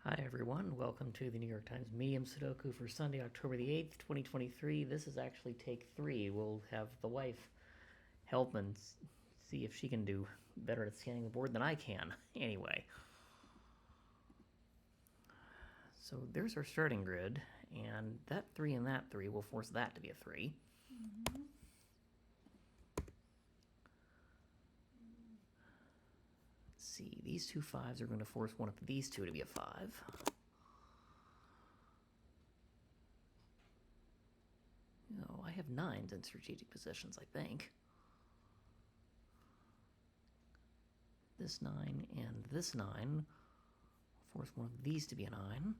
Hi everyone, welcome to the New York Times Medium Sudoku for Sunday, October the 8th, 2023. This is actually take 3. We'll have the wife help and see if she can do better at scanning the board than I can. Anyway. So there's our starting grid, and that 3 and that 3 will force that to be a 3. Mm-hmm. Let's see, these two 5s are going to force one of these two to be a 5. Oh, I have 9s in strategic positions, I think. This 9 and this 9 will force one of these to be a 9.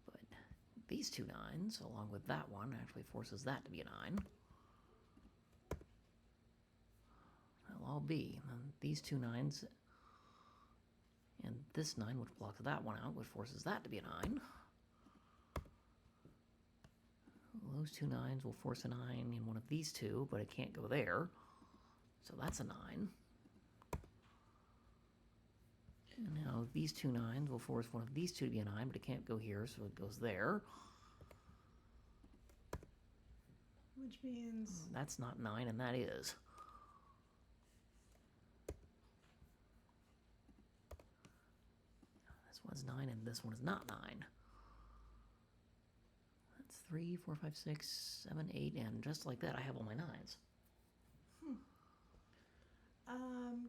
But these two 9s, along with that one, actually forces that to be a 9. They'll all be. And these two 9s and this 9, which blocks that one out, which forces that to be a 9. Those two 9s will force a 9 in one of these two, but it can't go there. So that's a 9. And now these two 9s will force one of these two to be a 9, but it can't go here, so it goes there. Which means... That's not 9, and that is. This one's 9, and this one is not 9. That's 3, 4, 5, 6, 7, 8, and just like that, I have all my 9s.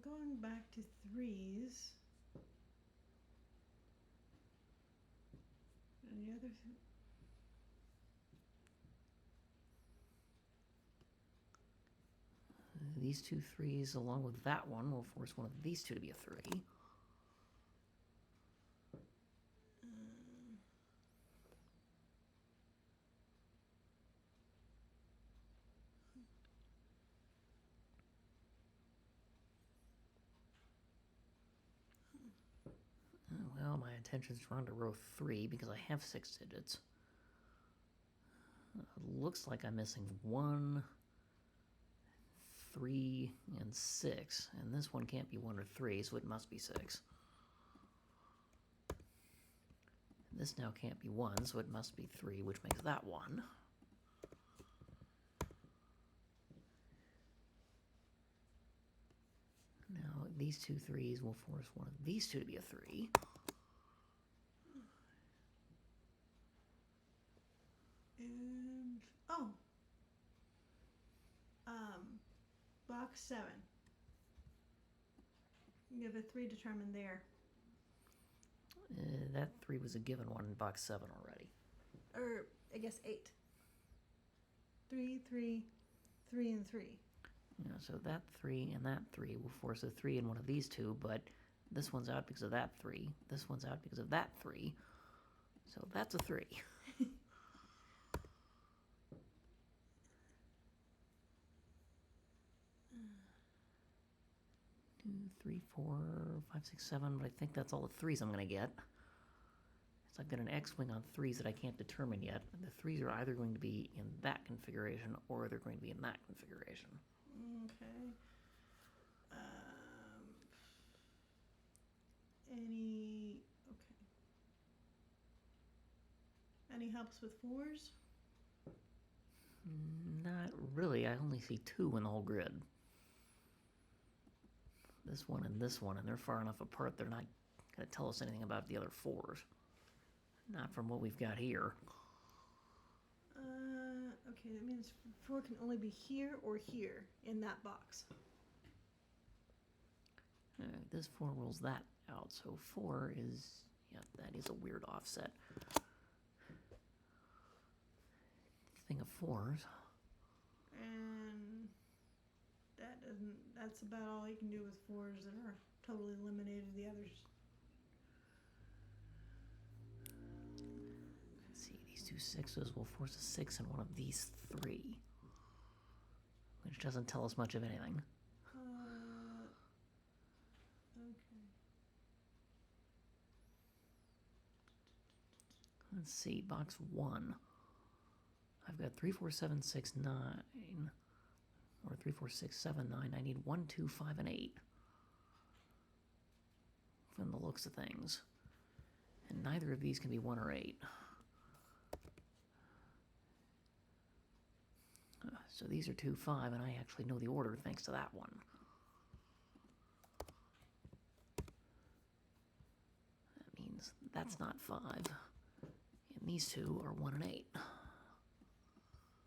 Going back to 3s. And the other... These two 3s, along with that one, will force one of these two to be a 3. Well, my intention is to run to row 3 because I have 6 digits. Looks like I'm missing 1, 3, and 6, and this one can't be 1 or 3, so it must be 6. This now can't be 1, so it must be 3, which makes that 1. Now, these two 3s will force one of these two to be a 3. And... Oh! Box 7. You have a 3 determined there. That 3 was a given one in box 7 already. Or, I guess 8. 3, 3, 3, and 3. Yeah, so that 3 and that 3 will force a 3 in one of these two, but this one's out because of that 3. This one's out because of that 3. So that's a 3. 2, 3, 4, 5, 6, 7, but I think that's all the 3s I'm going to get. So I've got an X-wing on 3s that I can't determine yet. The 3s are either going to be in that configuration or they're going to be in that configuration. Okay. Any... Okay. Any helps with 4s? Not really. I only see 2 in the whole grid. This one, and they're far enough apart they're not going to tell us anything about the other 4s. Not from what we've got here. Okay, that means 4 can only be here or here in that box. This 4 rules that out, so 4 is... Yeah, that is a weird offset. Thing of 4s. And that doesn't... That's about all you can do with 4s that are totally eliminated the others. Let's see, these two 6s will force a 6 in one of these 3. Which doesn't tell us much of anything. Okay. Let's see, box 1. I've got 3, 4, 7, 6, 9. Or 3, 4, 6, 7, 9. I need 1, 2, 5, and 8. From the looks of things. And neither of these can be 1 or 8. So these are 2, 5, and I actually know the order thanks to that one. That means that's not 5. And these two are 1 and 8.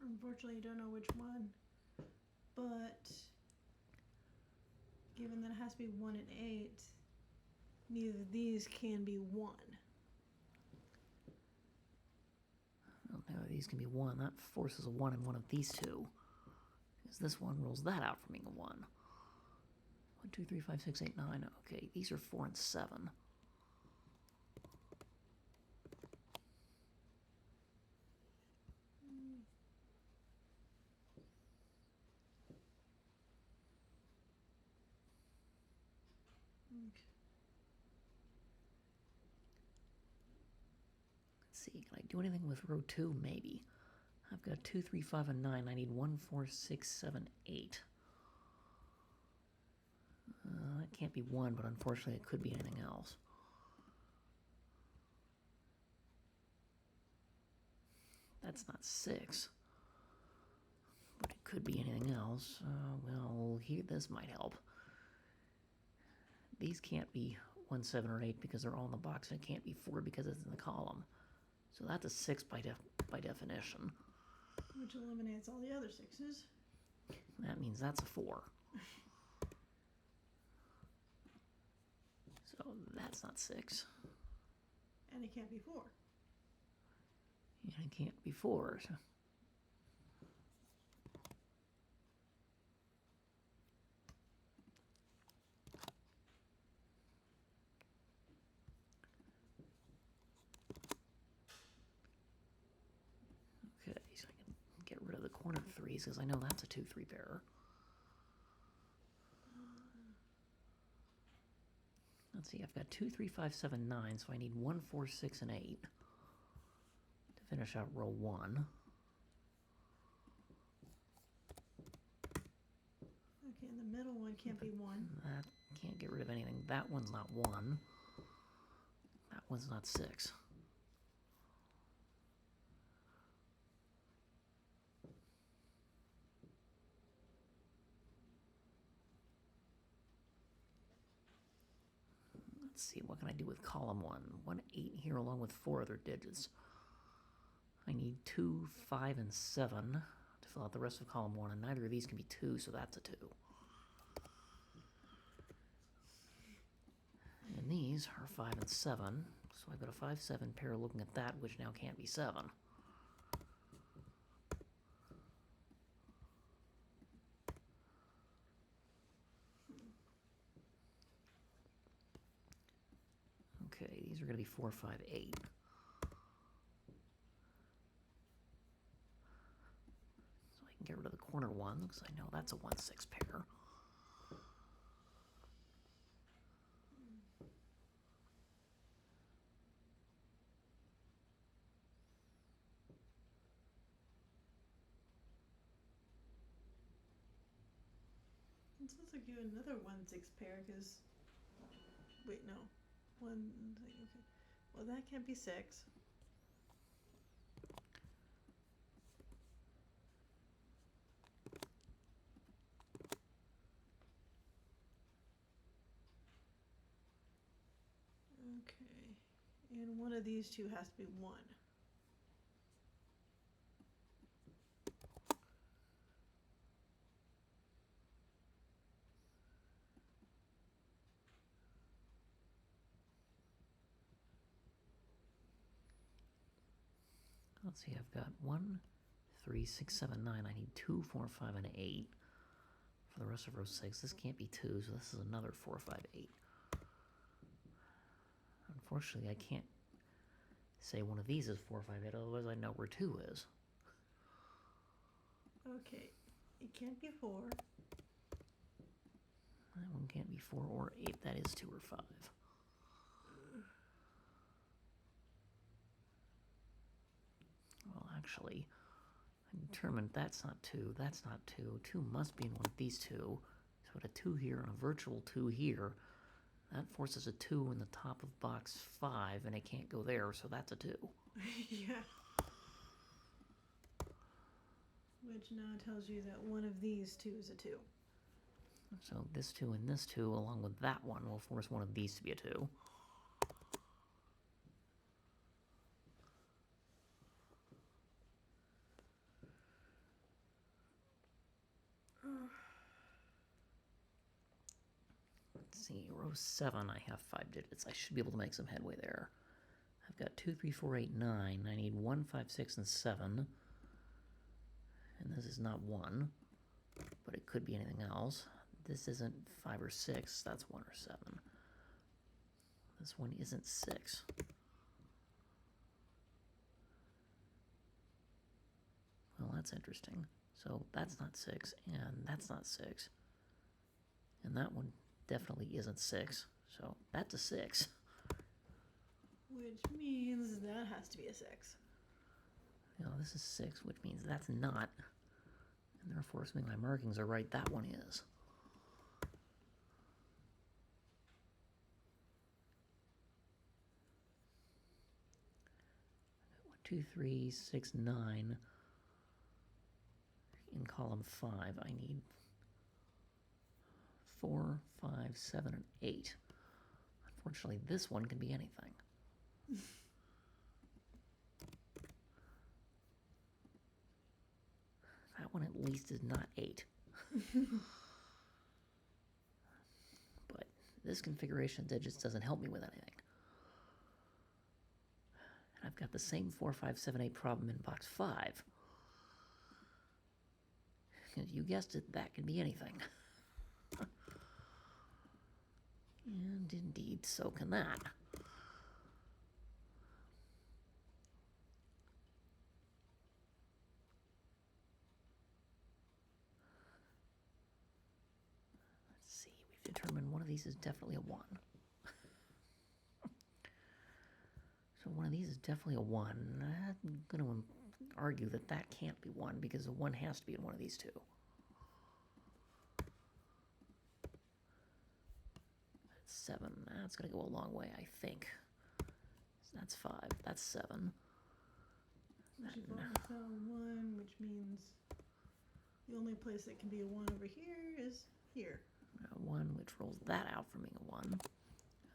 Unfortunately, you don't know which one. But given that it has to be 1 and 8, neither of these can be 1. Well, neither of these can be 1. That forces a 1 in one of these two. Because this one rolls that out from being a 1. 1, 2, 3, 5, 6, 8, 9. Okay, these are 4 and 7. Okay. Let's see, can I do anything with row 2? Maybe. I've got 2, 3, 5, and 9. I need 1, 4, 6, 7, 8. That can't be 1, but unfortunately it could be anything else. That's not 6. But it could be anything else. Well, here, this might help. These can't be 1, 7, or 8 because they're all in the box, and it can't be 4 because it's in the column. So that's a 6 by definition. Which eliminates all the other 6s. That means that's a 4. So that's not 6. And it can't be 4. And it can't be 4. So. Okay, so I can get rid of the corner 3s because I know that's a 2, 3 pair. Let's see, I've got 2, 3, 5, 7, 9, so I need 1, 4, 6, and 8 to finish out row 1. Okay, and the middle one can't be 1. That can't get rid of anything. That one's not 1. That one's not 6. Let's see, what can I do with column 1? 1, 8 here along with 4 other digits. I need 2, 5, and 7 to fill out the rest of column 1, and neither of these can be 2, so that's a 2. And these are 5 and 7, so I've got a 5, 7 pair looking at that, which now can't be 7. Okay, these are going to be 4, 5, 8. So I can get rid of the corner one, because I know that's a 1, 6 pair. It sounds like you another 1, 6 pair, because... Wait, no. 1, okay. Well, that can't be 6. Okay. And one of these two has to be 1. Let's see, I've got 1, 3, 6, 7, 9. I need 2, 4, 5, and 8 for the rest of row 6. This can't be 2, so this is another 4, 5, 8. Unfortunately, I can't say one of these is 4, 5, 8, otherwise I know where 2 is. Okay. It can't be 4. That one can't be 4 or 8. That is 2 or 5. Well, actually, Determined that's not 2, that's not 2. 2 must be in one of these two. So with a 2 here and a virtual 2 here, that forces a 2 in the top of box 5, and it can't go there, so that's a 2. Yeah. Which now tells you that one of these two is a 2. So this 2 and this 2, along with that one, will force one of these to be a 2. Let's see, row 7, I have 5 digits. I should be able to make some headway there. I've got 2, 3, 4, 8, 9. I need 1, 5, 6, and 7. And this is not 1, but it could be anything else. This isn't 5 or 6, that's 1 or 7. This one isn't 6. Well, that's interesting. So that's not 6, and that's not 6. And that one definitely isn't 6, so that's a 6. Which means that has to be a 6. You know, this is 6, which means that's not. And therefore, assuming my markings are right, that one is. 2, 3, 6, 9. In column 5, I need 4, 5, 7, and 8. Unfortunately, this one can be anything. That one at least is not 8. But this configuration of digits doesn't help me with anything. And I've got the same 4, 5, 7, 8 problem in box 5. You guessed it, that can be anything. And indeed, so can that. Let's see, we've determined one of these is definitely a 1. So one of these is definitely a 1. I'm going to argue that that can't be 1 because a 1 has to be in one of these two. That's 7. That's going to go a long way, I think. So that's 5. That's 7. You've only found 1, which means the only place that can be a 1 over here is here. 1, which rolls that out from being a 1. And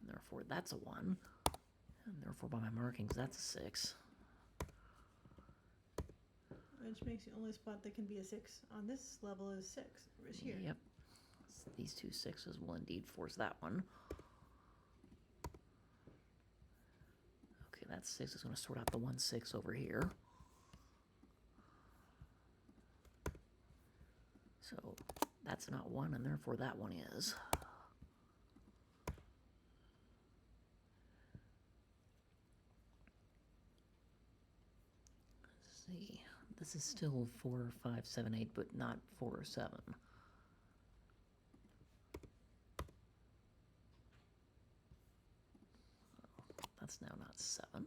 therefore, that's a 1. And therefore, by my markings, that's a 6. Which makes the only spot that can be a 6 on this level is 6, is here. Yep. So these two 6s will indeed force that one. Okay, that 6 is going to sort out the 1, 6 over here. So that's not 1, and therefore that one is. Let's see. This is still 4, 5, 7, 8, but not 4 or 7. That's now not 7.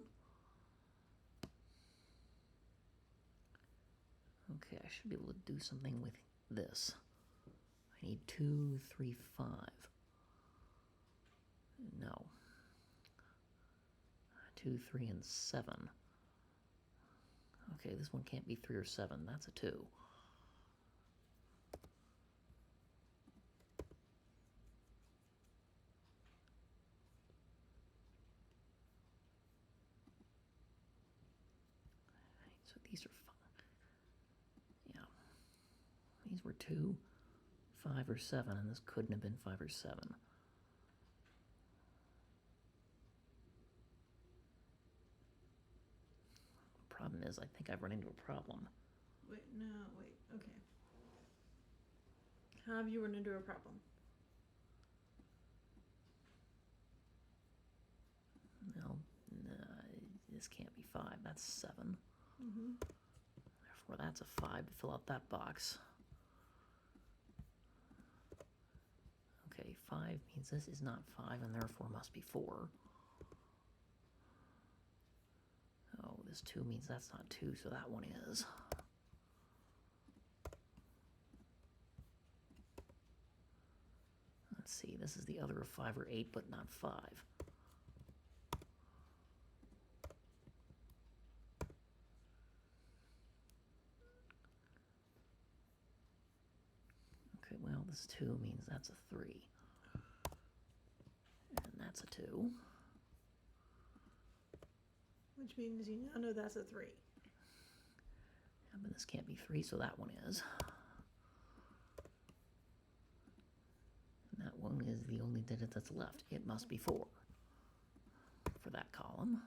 Okay, I should be able to do something with this. I need 2, 3, 5. No. 2, 3, and 7. Okay, this one can't be 3 or 7. That's a 2. So these are 5. Yeah. These were 2, 5, or 7, and this couldn't have been 5 or 7. The problem is, I think I've run into a problem. Wait, okay. How have you run into a problem? No, this can't be 5. That's 7. Mm-hmm. Therefore, that's a 5 to fill out that box. Okay, 5 means this is not 5, and therefore must be 4. Oh, this 2 means that's not 2, so that one is. Let's see, this is the other of 5 or 8, but not 5. Okay, well, this 2 means that's a 3. And that's a 2. Which means you now know that's a 3. Yeah, but this can't be 3, so that one is. And that one is the only digit that's left. It must be 4 for that column.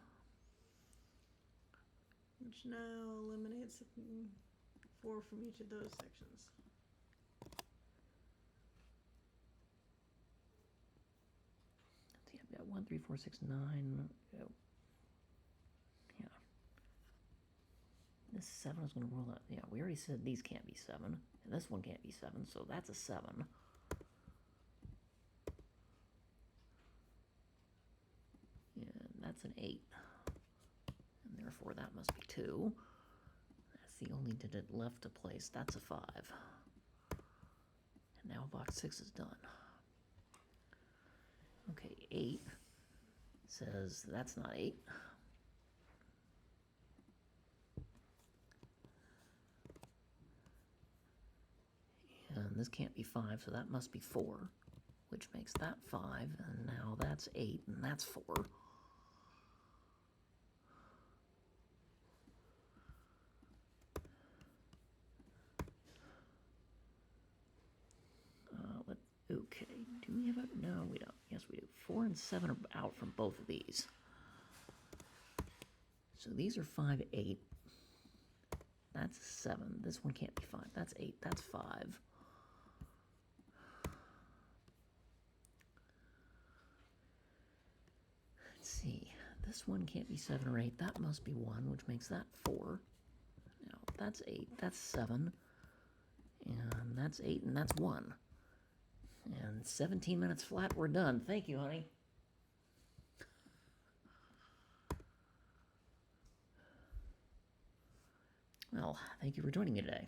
Which now eliminates 4 from each of those sections. See, I've got 1, 3, 4, 6, 9. Yeah. This 7 is going to rule out. Yeah, we already said these can't be 7. And this one can't be 7, so that's a 7. And that's an 8. And therefore that must be 2. That's the only digit left to place. That's a 5. And now box 6 is done. Okay, 8 says that's not 8. And this can't be 5, so that must be 4, which makes that 5, and now that's 8, and that's 4. Okay, do we have a, no, we don't. Yes, we do. 4 and 7 are out from both of these. So these are 5, 8. That's 7. This one can't be 5. That's 8. That's 5. Let's see. This one can't be 7 or 8. That must be 1, which makes that 4. Now, that's 8. That's 7. And that's 8, and that's 1. And 17 minutes flat, we're done. Thank you, honey. Well, thank you for joining me today.